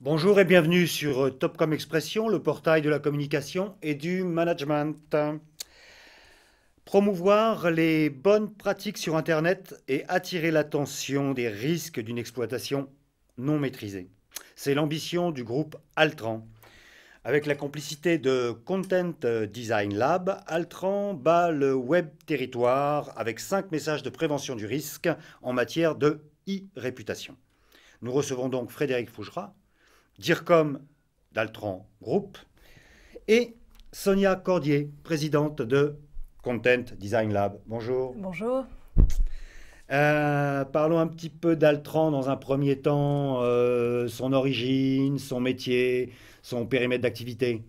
Bonjour et bienvenue sur Topcom Expression, le portail de la communication et du management. Promouvoir les bonnes pratiques sur Internet et attirer l'attention des risques d'une exploitation non maîtrisée. C'est l'ambition du groupe Altran. Avec la complicité de Content Design Lab, Altran bat le web territoire avec 5 messages de prévention du risque en matière de e-réputation. Nous recevons donc Frédéric Fougerat, DIRCOM d'Altran Group, et Sonia Cordier, présidente de Content Design Lab. Bonjour. Bonjour. Parlons un petit peu d'Altran dans un premier temps, son origine, son métier, son périmètre d'activité.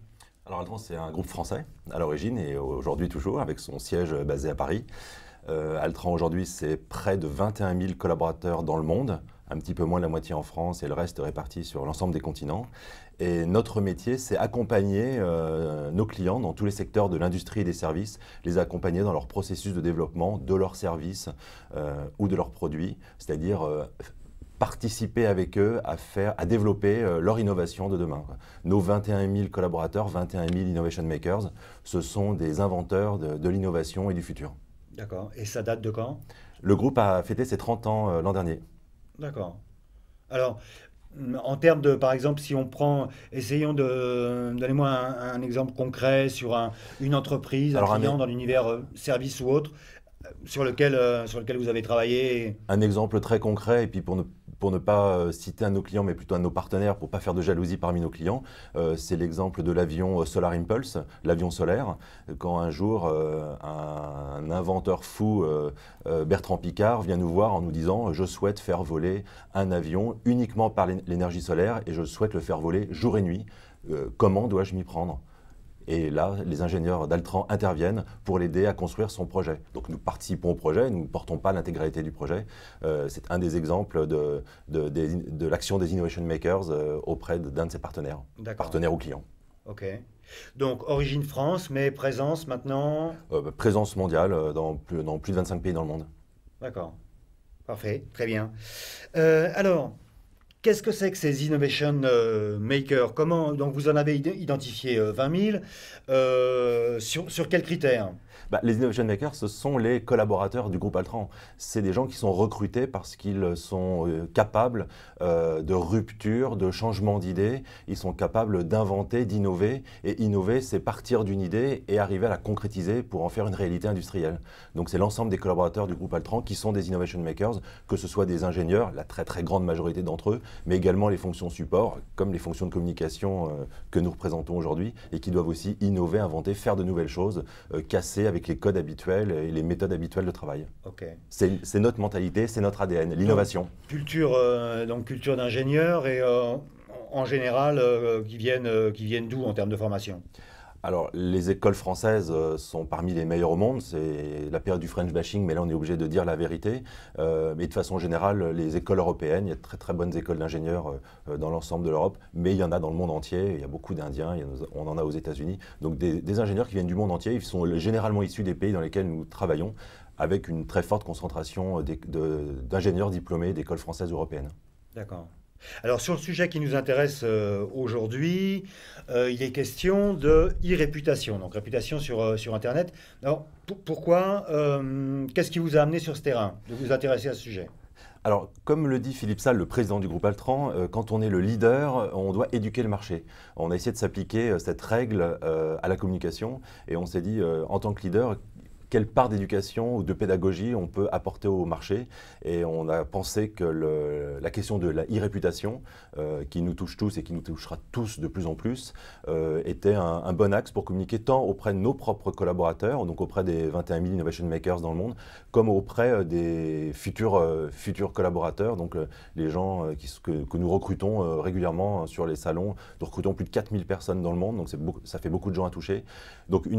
Alors Altran, c'est un groupe français à l'origine et aujourd'hui toujours, avec son siège basé à Paris. Altran aujourd'hui, c'est près de 21 000 collaborateurs dans le monde, un petit peu moins de la moitié en France et le reste réparti sur l'ensemble des continents. Et notre métier, c'est accompagner nos clients dans tous les secteurs de l'industrie et des services, les accompagner dans leur processus de développement de leurs services ou de leurs produits, c'est-à-dire participer avec eux à développer leur innovation de demain. Nos 21 000 collaborateurs, 21 000 innovation makers, ce sont des inventeurs de l'innovation et du futur. D'accord. Et ça date de quand? Le groupe a fêté ses 30 ans l'an dernier. D'accord. Alors, en termes de, par exemple, si on prend, essayons de, donnez-moi un exemple concret sur une entreprise, un Alors client dans l'univers service ou autre, sur lequel vous avez travaillé. un exemple très concret, et puis pour ne pas citer un de nos clients, mais plutôt un de nos partenaires, pour ne pas faire de jalousie parmi nos clients, c'est l'exemple de l'avion Solar Impulse, l'avion solaire. Quand un jour, un inventeur fou, Bertrand Piccard, vient nous voir en nous disant « Je souhaite faire voler un avion uniquement par l'énergie solaire et je souhaite le faire voler jour et nuit. Comment dois-je m'y prendre ?» Et là, les ingénieurs d'Altran interviennent pour l'aider à construire son projet. Donc nous participons au projet, nous ne portons pas l'intégralité du projet. C'est un des exemples de l'action des Innovation Makers auprès d'un de ses partenaires, D'accord. partenaires ou clients. Ok. Donc, origine France, mais présence maintenant. Présence mondiale dans plus de 25 pays dans le monde. D'accord. Parfait. Très bien. Alors, qu'est-ce que c'est que ces Innovation Makers? Comment, donc, vous en avez identifié 20 000. Sur quels critères? Les Innovation Makers, ce sont les collaborateurs du groupe Altran. C'est des gens qui sont recrutés parce qu'ils sont capables de rupture, de changement d'idée. Ils sont capables d'inventer, d'innover. Et innover, c'est partir d'une idée et arriver à la concrétiser pour en faire une réalité industrielle. Donc c'est l'ensemble des collaborateurs du groupe Altran qui sont des Innovation Makers, que ce soit des ingénieurs, la très très grande majorité d'entre eux, mais également les fonctions support, comme les fonctions de communication que nous représentons aujourd'hui, et qui doivent aussi innover, inventer, faire de nouvelles choses, casser avec les codes habituels et les méthodes habituelles de travail. Ok. C'est notre mentalité, c'est notre ADN, l'innovation. Donc culture d'ingénieur et en général qui viennent d'où en termes de formation? Alors, les écoles françaises sont parmi les meilleures au monde. C'est la période du French bashing, mais là, on est obligé de dire la vérité. Mais de façon générale, les écoles européennes, il y a de très très bonnes écoles d'ingénieurs dans l'ensemble de l'Europe, mais il y en a dans le monde entier. Il y a beaucoup d'Indiens, on en a aux États-Unis. Donc, des ingénieurs qui viennent du monde entier, ils sont généralement issus des pays dans lesquels nous travaillons, avec une très forte concentration d'ingénieurs diplômés d'écoles françaises européennes. D'accord. Alors sur le sujet qui nous intéresse aujourd'hui, il est question de e-réputation, donc réputation sur Internet. Alors pourquoi, qu'est-ce qui vous a amené sur ce terrain de vous intéresser à ce sujet? Alors, comme le dit Philippe Salle, le président du groupe Altran, quand on est le leader, on doit éduquer le marché. On a essayé de s'appliquer cette règle à la communication et on s'est dit, en tant que leader, quelle part d'éducation ou de pédagogie on peut apporter au marché. Et on a pensé que la question de la e-réputation, qui nous touche tous et qui nous touchera tous de plus en plus, était un bon axe pour communiquer tant auprès de nos propres collaborateurs, donc auprès des 21 000 Innovation Makers dans le monde, comme auprès des futurs collaborateurs, donc les gens que nous recrutons régulièrement sur les salons. Nous recrutons plus de 4 000 personnes dans le monde, donc ça fait beaucoup de gens à toucher. Donc via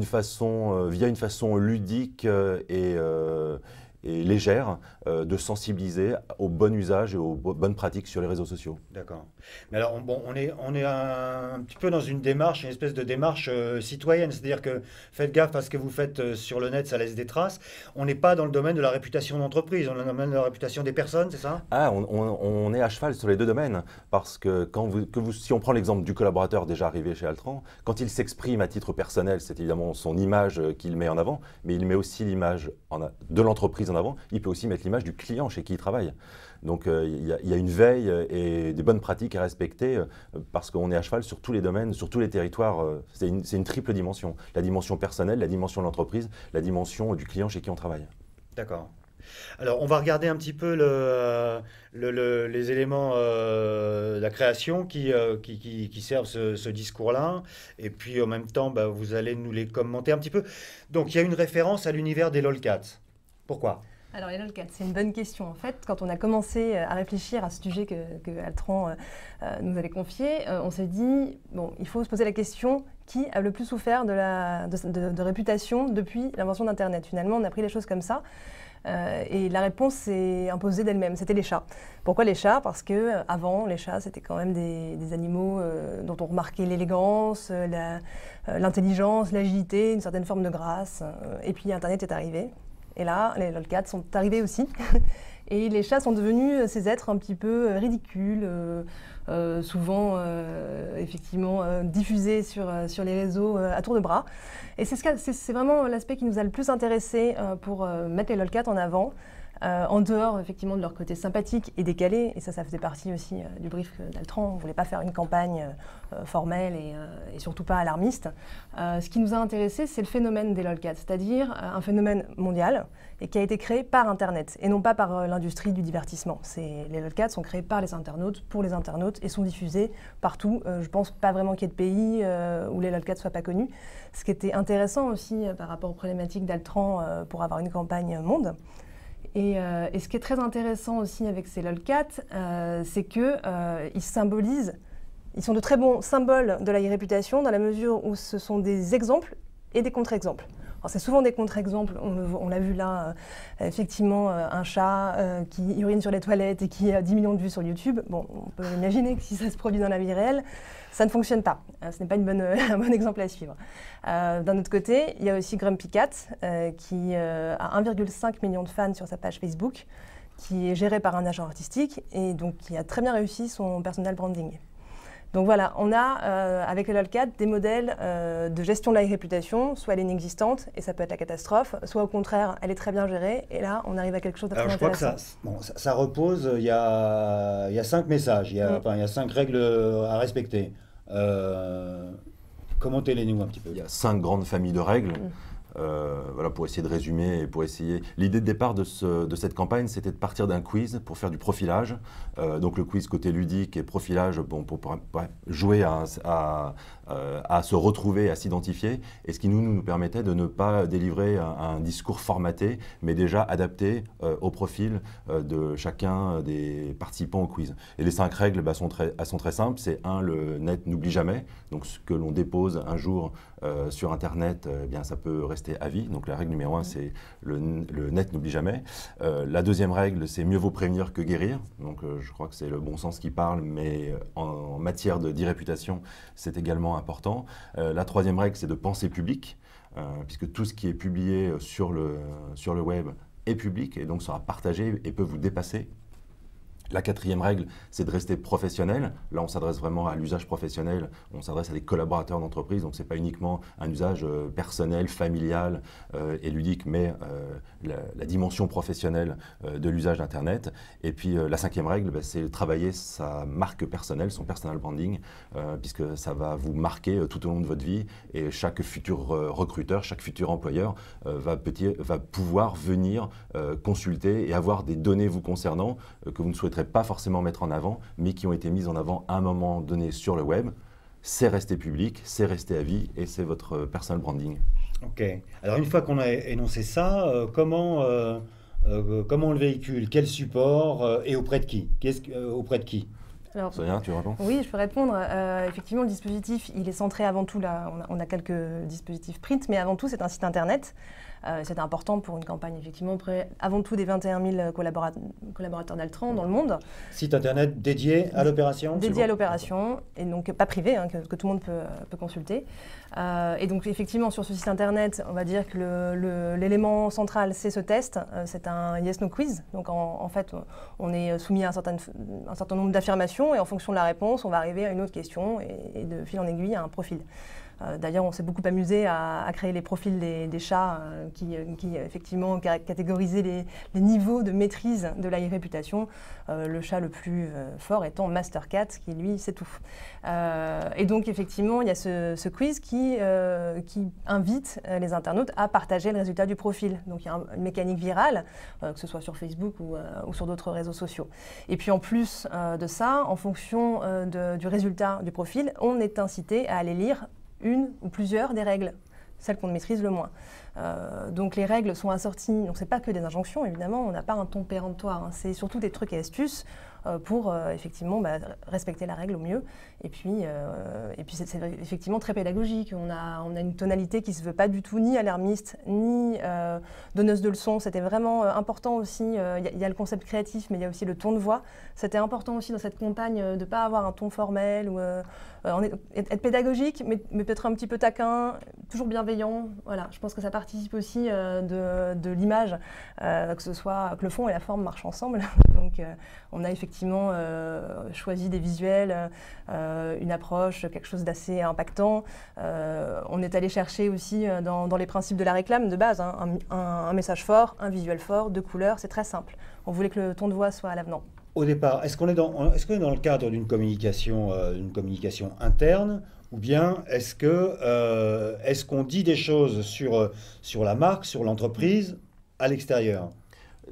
une façon ludique et légère de sensibiliser au bon usage et aux bonnes pratiques sur les réseaux sociaux. D'accord. Mais alors, bon, on est un petit peu dans une démarche, une espèce de démarche citoyenne. C'est-à-dire que faites gaffe à ce que vous faites sur le net, ça laisse des traces. On n'est pas dans le domaine de la réputation d'entreprise, on est dans le domaine de la réputation des personnes, c'est ça? Ah, on est à cheval sur les deux domaines, parce que si on prend l'exemple du collaborateur déjà arrivé chez Altran, quand il s'exprime à titre personnel, c'est évidemment son image qu'il met en avant, mais il met aussi l'image de l'entreprise en avant, il peut aussi mettre l'image du client chez qui il travaille. Donc il y a une veille et des bonnes pratiques à respecter parce qu'on est à cheval sur tous les domaines, sur tous les territoires. C'est une triple dimension. La dimension personnelle, la dimension de l'entreprise, la dimension du client chez qui on travaille. D'accord. Alors, on va regarder un petit peu les éléments de la création qui servent ce discours-là. Et puis, en même temps, bah, vous allez nous les commenter un petit peu. Donc, il y a une référence à l'univers des lolcats. Pourquoi? Alors les lolcats, c'est une bonne question. En fait, quand on a commencé à réfléchir à ce sujet que Altran nous avait confié, on s'est dit, bon, il faut se poser la question, qui a le plus souffert de réputation depuis l'invention d'Internet? Finalement, on a pris les choses comme ça. Et la réponse s'est imposée d'elle-même, c'était les chats. Pourquoi les chats? Parce que avant, les chats, c'était quand même des animaux dont on remarquait l'élégance, l'intelligence, l'agilité, une certaine forme de grâce. Et puis Internet est arrivé. Et là, les lolcats sont arrivés aussi. Et les chats sont devenus ces êtres un petit peu ridicules, souvent effectivement diffusés sur les réseaux à tour de bras. Et c'est vraiment l'aspect qui nous a le plus intéressé pour mettre les lolcats en avant. En dehors effectivement de leur côté sympathique et décalé, et ça faisait partie aussi du brief d'Altran, on ne voulait pas faire une campagne formelle et surtout pas alarmiste. Ce qui nous a intéressé, c'est le phénomène des lolcats, c'est-à-dire un phénomène mondial et qui a été créé par Internet et non pas par l'industrie du divertissement. Les lolcats sont créés par les internautes, pour les internautes et sont diffusés partout. Je ne pense pas vraiment qu'il y ait de pays où les lolcats ne soient pas connus. Ce qui était intéressant aussi par rapport aux problématiques d'Altran pour avoir une campagne monde. Et ce qui est très intéressant aussi avec ces lolcats, c'est qu'ils symbolisent, ils sont de très bons symboles de la réputation dans la mesure où ce sont des exemples et des contre-exemples. C'est souvent des contre-exemples, on l'a vu là, effectivement, un chat qui urine sur les toilettes et qui a 10 millions de vues sur YouTube. Bon, on peut imaginer que si ça se produit dans la vie réelle, ça ne fonctionne pas. Ce n'est pas un bon exemple à suivre. D'un autre côté, il y a aussi Grumpy Cat, qui a 1,5 million de fans sur sa page Facebook, qui est géré par un agent artistique et donc qui a très bien réussi son personal branding. Donc voilà, on a avec les lolcats des modèles de gestion de la réputation, soit elle est inexistante et ça peut être la catastrophe, soit au contraire elle est très bien gérée et là on arrive à quelque chose de très intéressant. Alors je crois que ça repose, il y a 5 messages, il y a 5 règles à respecter. Commentez-les-nous un petit peu. Il y a 5 grandes familles de règles. Voilà, pour essayer de résumer et pour essayer. L'idée de départ de cette campagne, c'était de partir d'un quiz pour faire du profilage. Donc le quiz côté ludique et profilage, bon, pour jouer à se retrouver, à s'identifier. Et ce qui nous permettait de ne pas délivrer un discours formaté, mais déjà adapté au profil de chacun des participants au quiz. Et les 5 règles sont très simples. C'est 1, le net n'oublie jamais. Donc ce que l'on dépose un jour sur Internet, eh bien, ça peut rester à vie. Donc la règle numéro 1, c'est le net n'oublie jamais. La deuxième règle, c'est mieux vaut prévenir que guérir. Donc je crois que c'est le bon sens qui parle, mais en matière d'e-réputation, c'est également important. La troisième règle, c'est de penser public, puisque tout ce qui est publié sur le web est public et donc sera partagé et peut vous dépasser. La quatrième règle, c'est de rester professionnel. Là, on s'adresse vraiment à l'usage professionnel. On s'adresse à des collaborateurs d'entreprise. Donc, ce n'est pas uniquement un usage personnel, familial et ludique, mais la dimension professionnelle de l'usage d'Internet. Et puis, la cinquième règle, c'est travailler sa marque personnelle, son personal branding, puisque ça va vous marquer tout au long de votre vie. Et chaque futur recruteur, chaque futur employeur va pouvoir venir consulter et avoir des données vous concernant que vous ne souhaiterez pas forcément mettre en avant, mais qui ont été mises en avant à un moment donné sur le web. C'est resté public, c'est resté à vie et c'est votre personal branding. Ok. Alors une fois qu'on a énoncé ça, comment on le véhicule? Quel support et auprès de qui? Auprès de qui? Alors, Sonia, tu réponds? Oui, je peux répondre. Effectivement, le dispositif, il est centré avant tout, là, on a quelques dispositifs print, mais avant tout, c'est un site internet. C'est important pour une campagne, effectivement, auprès avant tout des 21 000 collaborateurs d'Altran dans le monde. Site internet dédié à l'opération? Dédié à l'opération, et donc pas privé, hein, que tout le monde peut consulter. Et donc effectivement, sur ce site internet, on va dire que l'élément central, c'est ce test. C'est un yes-no quiz. Donc en fait, on est soumis à un certain nombre d'affirmations, et en fonction de la réponse, on va arriver à une autre question, et de fil en aiguille à un profil. D'ailleurs, on s'est beaucoup amusé à créer les profils des chats qui effectivement catégorisaient les niveaux de maîtrise de la réputation. Le chat le plus fort étant Master Cat, qui lui sait tout. Et donc effectivement, il y a ce quiz qui invite les internautes à partager le résultat du profil. Donc il y a une mécanique virale, que ce soit sur Facebook ou sur d'autres réseaux sociaux. Et puis en plus de ça, en fonction du résultat du profil, on est incité à aller lire une ou plusieurs des règles, celles qu'on maîtrise le moins. Donc les règles sont assorties, donc c'est pas que des injonctions évidemment, on n'a pas un ton péremptoire, hein, c'est surtout des trucs et astuces pour effectivement respecter la règle au mieux. Et puis c'est effectivement très pédagogique, on a une tonalité qui se veut pas du tout ni alarmiste, ni donneuse de leçons. C'était vraiment important aussi, il y a le concept créatif, mais il y a aussi le ton de voix. C'était important aussi dans cette campagne de ne pas avoir un ton formel, ou être pédagogique, mais peut-être un petit peu taquin, toujours bienveillant. Voilà, je pense que ça participe aussi de l'image, que le fond et la forme marchent ensemble. Donc on a effectivement choisi des visuels, une approche, quelque chose d'assez impactant. On est allé chercher aussi dans les principes de la réclame de base, hein, un message fort, un visuel fort, 2 couleurs, c'est très simple. On voulait que le ton de voix soit à l'avenant. Au départ, est-ce qu'on est dans le cadre d'une communication interne, ou bien est-ce qu'on dit des choses sur la marque, sur l'entreprise, à l'extérieur?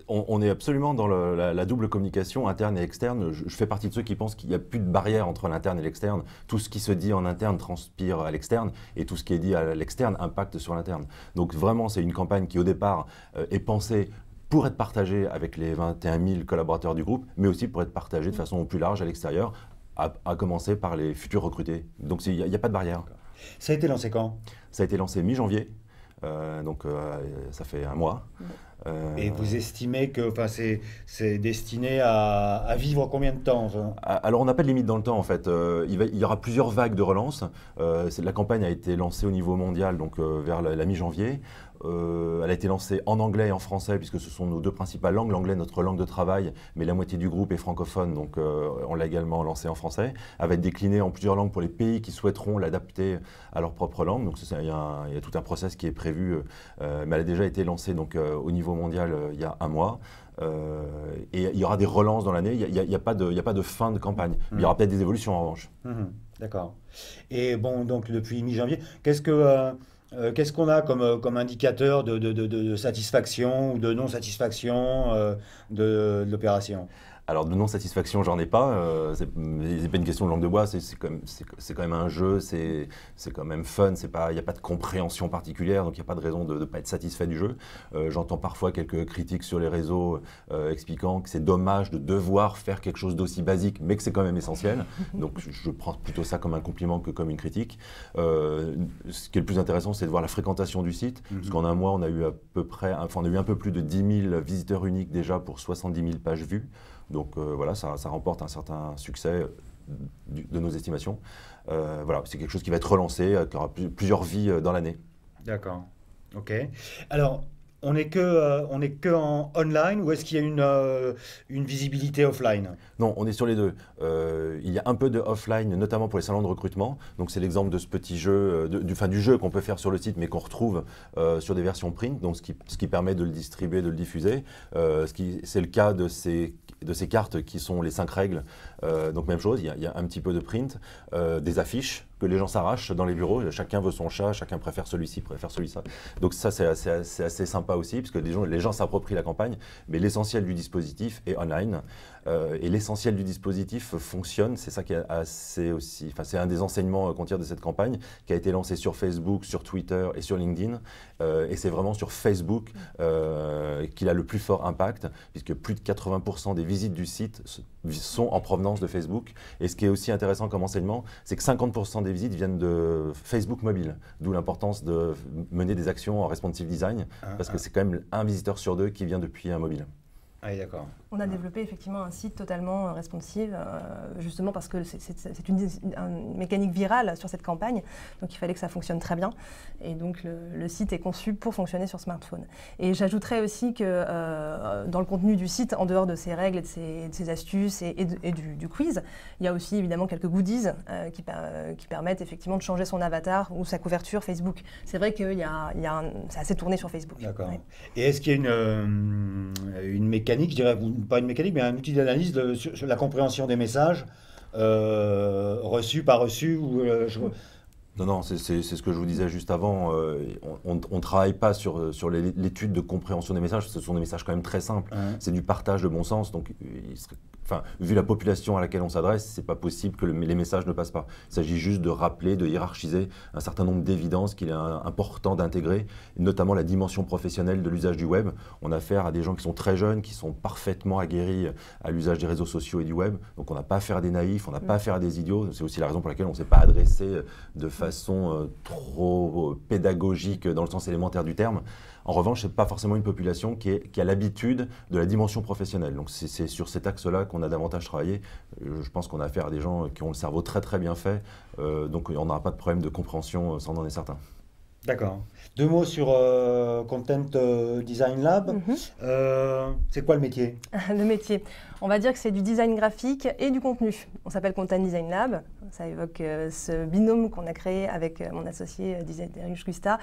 On est absolument dans la double communication interne et externe. Je fais partie de ceux qui pensent qu'il n'y a plus de barrière entre l'interne et l'externe. Tout ce qui se dit en interne transpire à l'externe, et tout ce qui est dit à l'externe impacte sur l'interne. Donc vraiment, c'est une campagne qui au départ est pensée pour être partagée avec les 21 000 collaborateurs du groupe, mais aussi pour être partagée de façon plus large à l'extérieur, à commencer par les futurs recrutés. Donc il n'y a pas de barrière. Ça a été lancé quand? Ça a été lancé mi-janvier, donc ça fait un mois. Et vous estimez que c'est destiné à vivre combien de temps? Alors on n'a pas de limite dans le temps en fait. Il y aura plusieurs vagues de relance. La campagne a été lancée au niveau mondial, donc vers la mi-janvier. Elle a été lancée en anglais et en français, puisque ce sont nos 2 principales langues. L'anglais, notre langue de travail, mais la moitié du groupe est francophone, donc on l'a également lancée en français. Elle va être déclinée en plusieurs langues pour les pays qui souhaiteront l'adapter à leur propre langue. Donc il y a tout un process qui est prévu, mais elle a déjà été lancée donc, au niveau mondial il y a un mois. Et il y aura des relances dans l'année. Il n'y a pas de fin de campagne. Il y aura peut-être des évolutions en revanche. D'accord. Et bon, donc depuis mi-janvier, qu'est-ce qu'on a comme indicateur de satisfaction ou de non-satisfaction de l'opération? Alors de non-satisfaction, j'en ai pas. C'est pas une question de langue de bois, c'est quand même un jeu, c'est quand même fun, il n'y a pas de compréhension particulière, donc il n'y a pas de raison de ne pas être satisfait du jeu. J'entends parfois quelques critiques sur les réseaux expliquant que c'est dommage de devoir faire quelque chose d'aussi basique, mais que c'est quand même essentiel. Donc je prends plutôt ça comme un compliment que comme une critique. Ce qui est le plus intéressant, c'est de voir la fréquentation du site, parce qu'en un mois, on a eu on a eu un peu plus de 10 000 visiteurs uniques déjà pour 70 000 pages vues. Donc voilà, ça remporte un certain succès de nos estimations. Voilà, c'est quelque chose qui va être relancé, qui aura plusieurs vies dans l'année. D'accord, ok. Alors, on n'est que en online, ou est-ce qu'il y a une visibilité offline? Non, on est sur les deux. Il y a un peu de offline, notamment pour les salons de recrutement. Donc c'est l'exemple de ce petit jeu, du jeu qu'on peut faire sur le site, mais qu'on retrouve sur des versions print, donc ce qui permet de le distribuer, de le diffuser. C'est le cas de ces cartes qui sont les 5 règles. Donc même chose, il y a un petit peu de print, des affiches que les gens s'arrachent dans les bureaux. Chacun veut son chat, chacun préfère celui-ci, préfère celui-ci. Donc ça, c'est assez sympa aussi, parce que les gens s'approprient la campagne, mais l'essentiel du dispositif est online. Et l'essentiel du dispositif fonctionne, c'est ça qui est assez aussi. Enfin, c'est un des enseignements qu'on tire de cette campagne, qui a été lancé sur Facebook, sur Twitter et sur LinkedIn. Et c'est vraiment sur Facebook qu'il a le plus fort impact, puisque plus de 80% des visites du site sont en provenance de Facebook. Et ce qui est aussi intéressant comme enseignement, c'est que 50% des visites viennent de Facebook mobile, d'où l'importance de mener des actions en responsive design, parce que c'est quand même un visiteur sur 2 qui vient depuis un mobile. Ah oui, d'accord. On a développé effectivement un site totalement responsive, justement parce que c'est une mécanique virale sur cette campagne, donc il fallait que ça fonctionne très bien. Et donc le site est conçu pour fonctionner sur smartphone. Et j'ajouterais aussi que dans le contenu du site, en dehors de ces règles et de ces astuces et du quiz, il y a aussi évidemment quelques goodies qui permettent effectivement de changer son avatar ou sa couverture Facebook. C'est vrai que c'est assez tourné sur Facebook. D'accord. Ouais. Et est-ce qu'il y a une mécanique, je dirais, pas une mécanique, mais un outil d'analyse sur la compréhension des messages, reçus, pas reçus Non, c'est ce que je vous disais juste avant. On ne travaille pas sur l'étude de compréhension des messages. Ce sont des messages quand même très simples. C'est du partage de bon sens. Donc, vu la population à laquelle on s'adresse, c'est pas possible que les messages ne passent pas. Il s'agit juste de rappeler, de hiérarchiser un certain nombre d'évidences qu'il est important d'intégrer, notamment la dimension professionnelle de l'usage du web. On a affaire à des gens qui sont très jeunes, qui sont parfaitement aguerris à l'usage des réseaux sociaux et du web. Donc, on n'a pas affaire à des naïfs, on n'a pas affaire à des idiots. C'est aussi la raison pour laquelle on ne s'est pas adressé de façon trop pédagogique dans le sens élémentaire du terme. En revanche, ce n'est pas forcément une population qui a l'habitude de la dimension professionnelle. Donc c'est sur cet axe-là qu'on a davantage travaillé. Je pense qu'on a affaire à des gens qui ont le cerveau très très bien fait, donc on n'aura pas de problème de compréhension, ça on en est certain. D'accord. 2 mots sur Content Design Lab. C'est quoi le métier? Le métier. On va dire que c'est du design graphique et du contenu. On s'appelle Content Design Lab. Ça évoque ce binôme qu'on a créé avec mon associé Darius Gusta.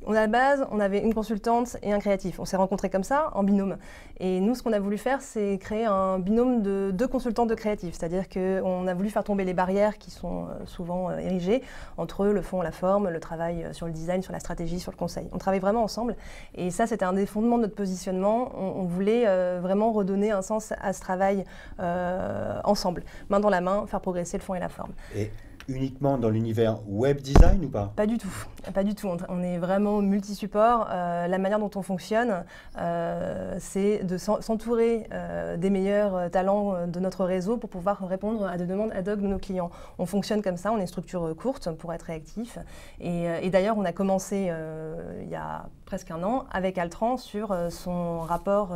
À la base, on avait une consultante et un créatif. On s'est rencontrés comme ça, en binôme. Et nous, ce qu'on a voulu faire, c'est créer un binôme de 2 consultants de créatifs. C'est-à-dire qu'on a voulu faire tomber les barrières qui sont souvent érigées entre le fond, la forme, le travail sur le design, sur la stratégie, sur le conseil. On travaille vraiment ensemble. Et ça, c'était un des fondements de notre positionnement. On voulait vraiment redonner un sens à ce travail ensemble, main dans la main, faire progresser le fond et la forme. Et uniquement dans l'univers web design ou pas? Pas du tout, pas du tout. On est vraiment multi-support. La manière dont on fonctionne, c'est de s'entourer des meilleurs talents de notre réseau pour pouvoir répondre à des demandes ad hoc de nos clients. On fonctionne comme ça, on est une structure courte pour être réactif. Et d'ailleurs, on a commencé il y a presque un an avec Altran sur son rapport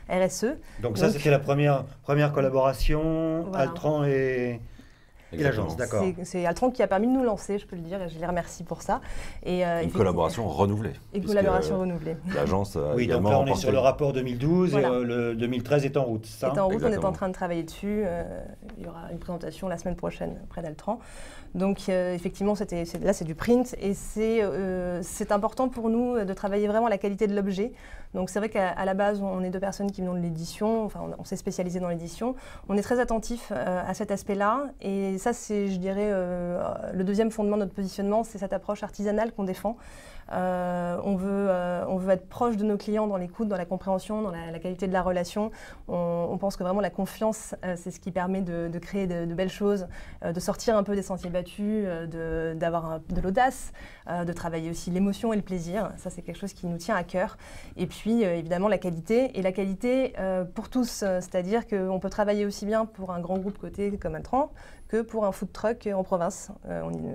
RSE. Donc ça, c'était la première collaboration, voilà. Altran et l'agence, d'accord. C'est Altran qui a permis de nous lancer, je peux le dire, et je les remercie pour ça. Et, une collaboration renouvelée. Une collaboration renouvelée. L'agence a oui, donc là on est sur le rapport 2012 voilà. Et le 2013 est en route, ça? Est en route, exactement. On est en train de travailler dessus. Il y aura une présentation la semaine prochaine près d'Altran. Donc effectivement, là c'est du print et c'est important pour nous de travailler vraiment la qualité de l'objet. Donc c'est vrai qu'à la base, on est 2 personnes qui venons de l'édition, enfin on s'est spécialisé dans l'édition. On est très attentif à cet aspect-là et ça c'est, je dirais, le deuxième fondement de notre positionnement, c'est cette approche artisanale qu'on défend. On veut être proche de nos clients dans l'écoute, dans la compréhension, dans la qualité de la relation. On pense que vraiment la confiance, c'est ce qui permet de créer de belles choses, de sortir un peu des sentiers battus, d'avoir de l'audace, de travailler aussi l'émotion et le plaisir. Ça, c'est quelque chose qui nous tient à cœur. Et puis, évidemment, la qualité. Et la qualité pour tous, c'est-à-dire qu'on peut travailler aussi bien pour un grand groupe coté comme Altran que pour un food truck en province.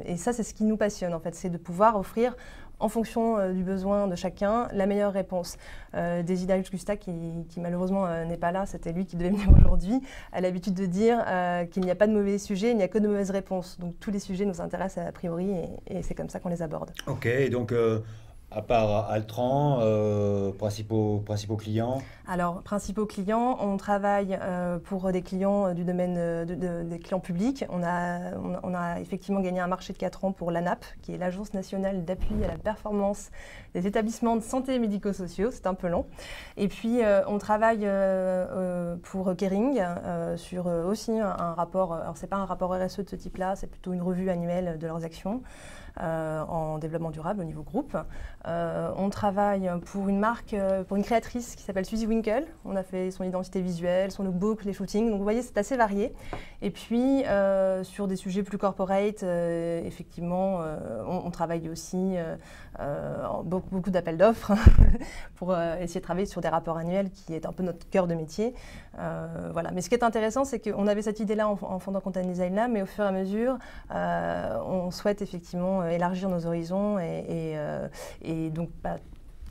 Et ça, c'est ce qui nous passionne, en fait, c'est de pouvoir offrir en fonction du besoin de chacun, la meilleure réponse. Darius Gusta, qui malheureusement n'est pas là, c'était lui qui devait venir aujourd'hui, a l'habitude de dire qu'il n'y a pas de mauvais sujets, il n'y a que de mauvaises réponses. Donc tous les sujets nous intéressent a priori et c'est comme ça qu'on les aborde. Ok, donc à part Altran, principaux clients? Alors, principaux clients, on travaille pour des clients du domaine des clients publics. On a effectivement gagné un marché de 4 ans pour l'ANAP, qui est l'Agence nationale d'appui à la performance des établissements de santé et médico-sociaux. C'est un peu long. Et puis, on travaille pour Kering sur aussi un rapport. Alors, ce n'est pas un rapport RSE de ce type-là, c'est plutôt une revue annuelle de leurs actions. En développement durable au niveau groupe. On travaille pour une marque, pour une créatrice qui s'appelle Suzy Winkle. On a fait son identité visuelle, son lookbook, les shootings. Donc vous voyez, c'est assez varié. Et puis sur des sujets plus corporate, effectivement, on travaille aussi beaucoup d'appels d'offres pour essayer de travailler sur des rapports annuels qui est un peu notre cœur de métier. Voilà. Mais ce qui est intéressant, c'est qu'on avait cette idée-là en fondant Content Design Lab, mais au fur et à mesure, on souhaite effectivement élargir nos horizons et donc,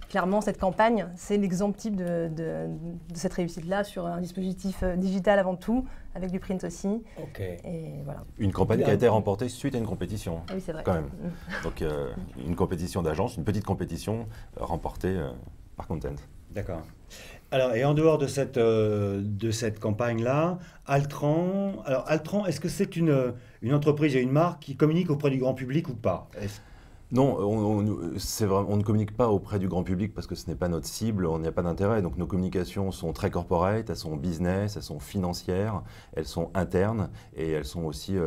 clairement, cette campagne, c'est l'exemple type de cette réussite-là sur un dispositif digital avant tout, avec du print aussi. Okay. Et voilà. Une campagne qui a été remportée suite à une compétition. Ah oui, c'est vrai. Quand même. Donc, une compétition d'agence, une petite compétition remportée par Content. D'accord. Alors, et en dehors de cette campagne-là, Altran, est-ce que c'est une entreprise et une marque qui communique auprès du grand public ou pas? Non, on ne communique pas auprès du grand public parce que ce n'est pas notre cible, on n'y a pas d'intérêt. Donc nos communications sont très corporate, elles sont business, elles sont financières, elles sont internes et elles sont aussi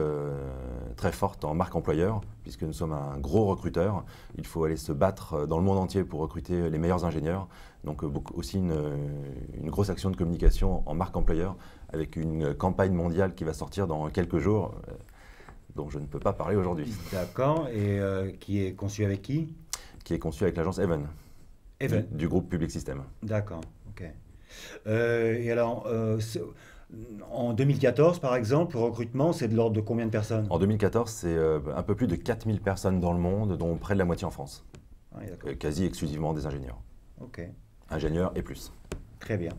très fortes en marque employeur puisque nous sommes un gros recruteur. Il faut aller se battre dans le monde entier pour recruter les meilleurs ingénieurs. Donc aussi une grosse action de communication en marque employeur avec une campagne mondiale qui va sortir dans quelques jours. Dont je ne peux pas parler aujourd'hui. D'accord. Et qui est conçu avec qui? Qui est conçu avec l'agence Even. Even. Du groupe Public System. D'accord. Ok. Et alors, en 2014, par exemple, le recrutement, c'est de l'ordre de combien de personnes? En 2014, c'est un peu plus de 4000 personnes dans le monde, dont près de la moitié en France. Ah, oui, quasi exclusivement des ingénieurs. Ok. Ingénieurs et plus. Très bien.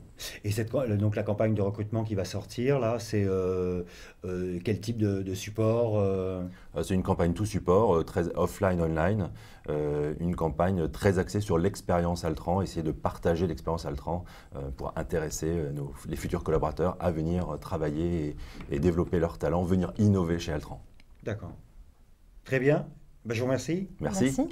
Et donc la campagne de recrutement qui va sortir, là, c'est quel type de support? C'est une campagne tout support, très offline, online. Une campagne très axée sur l'expérience Altran, essayer de partager l'expérience Altran pour intéresser les futurs collaborateurs à venir travailler et développer leurs talents, venir innover chez Altran. D'accord. Très bien. Ben, je vous remercie. Merci. Merci.